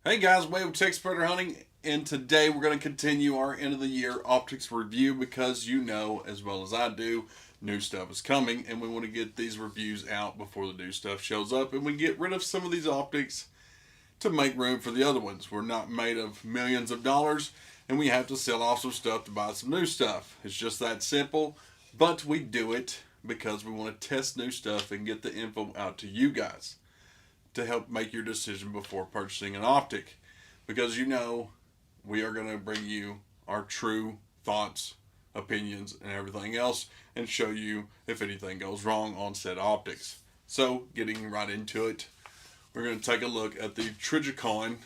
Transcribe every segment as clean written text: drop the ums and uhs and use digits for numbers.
Hey guys, Wade with Tech Spreader Hunting, and today we're going to continue our end of the year optics review because you know as well as I do, new stuff is coming and we want to get these reviews out before the new stuff shows up and we get rid of some of these optics to make room for the other ones. We're not made of millions of dollars and we have to sell off some stuff to buy some new stuff. It's just that simple, but we do it because we want to test new stuff and get the info out to you guys to help make your decision before purchasing an optic, because you know we are going to bring you our true thoughts, opinions, and everything else and show you if anything goes wrong on said optics. So getting right into it, we're going to take a look at the Trijicon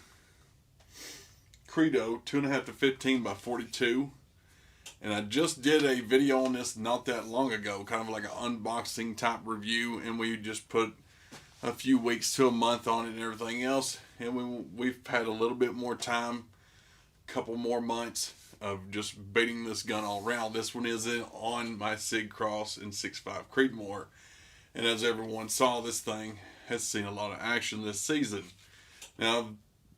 Credo 2.5 to 15 by 42, and I just did a video on this not that long ago, kind of like an unboxing type review, and we just put a few weeks to a month on it and everything else, and we've had a little bit more time, a couple more months of just beating this gun all around. This one is on my Sig Cross in 6.5 Creedmoor, and as everyone saw, this thing has seen a lot of action this season. Now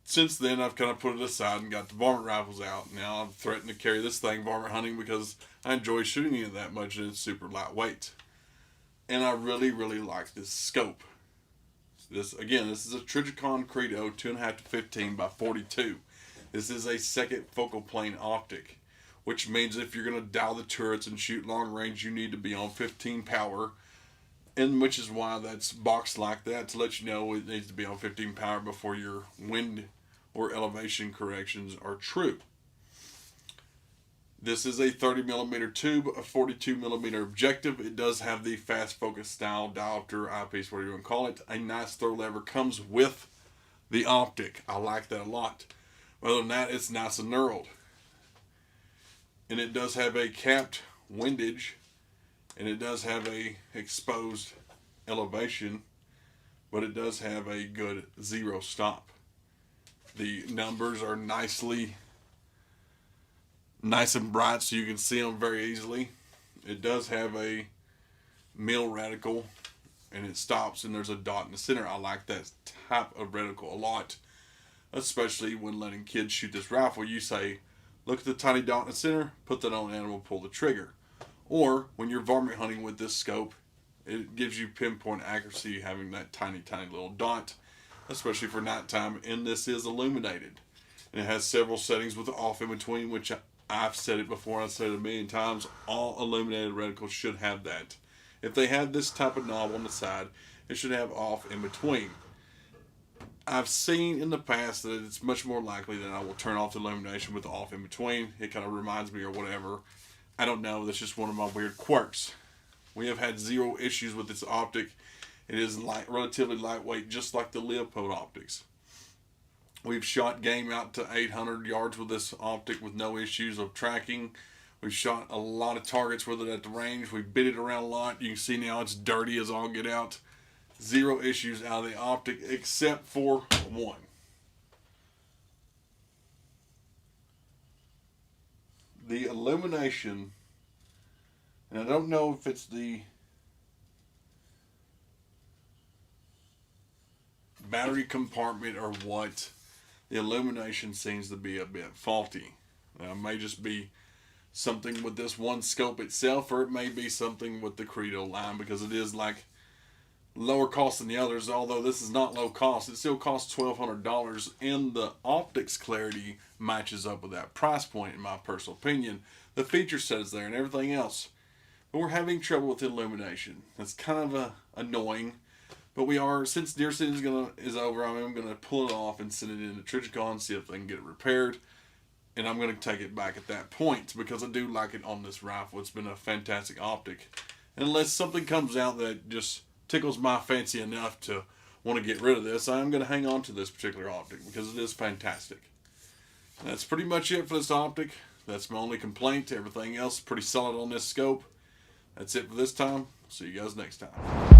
since then I've kind of put it aside and got the varmint rifles out. Now I'm threatening to carry this thing varmint hunting because I enjoy shooting it that much and it's super lightweight, and I really like this scope. This is a Trijicon Credo 2.5 to 15 by 42. This is a second focal plane optic, which means if you're going to dial the turrets and shoot long range, you need to be on 15 power, and which is why that's boxed like that, to let you know it needs to be on 15 power before your wind or elevation corrections are true. This is a 30mm tube, a 42mm objective. It does have the fast focus style diopter, eyepiece, whatever you want to call it. A nice throw lever comes with the optic. I like that a lot. Other than that, it's nice and knurled. And it does have a capped windage, and it does have a exposed elevation, but it does have a good zero stop. The numbers are nice and bright so you can see them very easily. It does have a mill reticle and it stops and there's a dot in the center. I like that type of reticle a lot, especially when letting kids shoot this rifle. You say, look at the tiny dot in the center, put that on and it will pull the trigger. Or when you're varmint hunting with this scope, it gives you pinpoint accuracy having that tiny little dot, especially for nighttime, and this is illuminated. And it has several settings with the off in between, which I've said it before, I've said it a million times, all illuminated reticles should have that. If they have this type of knob on the side, it should have off in between. I've seen in the past that it's much more likely that I will turn off the illumination with the off in between. It kind of reminds me or whatever. I don't know, that's just one of my weird quirks. We have had zero issues with this optic. It is relatively lightweight, just like the Leopold optics. We've shot game out to 800 yards with this optic with no issues of tracking. We've shot a lot of targets with it at the range. We've bit it around a lot. You can see now it's dirty as all get out. Zero issues out of the optic except for one. The illumination, and I don't know if it's the battery compartment or what, the illumination seems to be a bit faulty. Now, it may just be something with this one scope itself, or it may be something with the Credo line, because it is like lower cost than the others. Although this is not low cost, it still costs $1,200, and the optics clarity matches up with that price point in my personal opinion. The feature set is there and everything else, but we're having trouble with the illumination. That's kind of annoying. But we are, since deer season is over, I'm going to pull it off and send it into Trijicon, see if they can get it repaired. And I'm going to take it back at that point because I do like it on this rifle. It's been a fantastic optic. And unless something comes out that just tickles my fancy enough to want to get rid of this, I'm going to hang on to this particular optic because it is fantastic. And that's pretty much it for this optic. That's my only complaint. Everything else is pretty solid on this scope. That's it for this time. See you guys next time.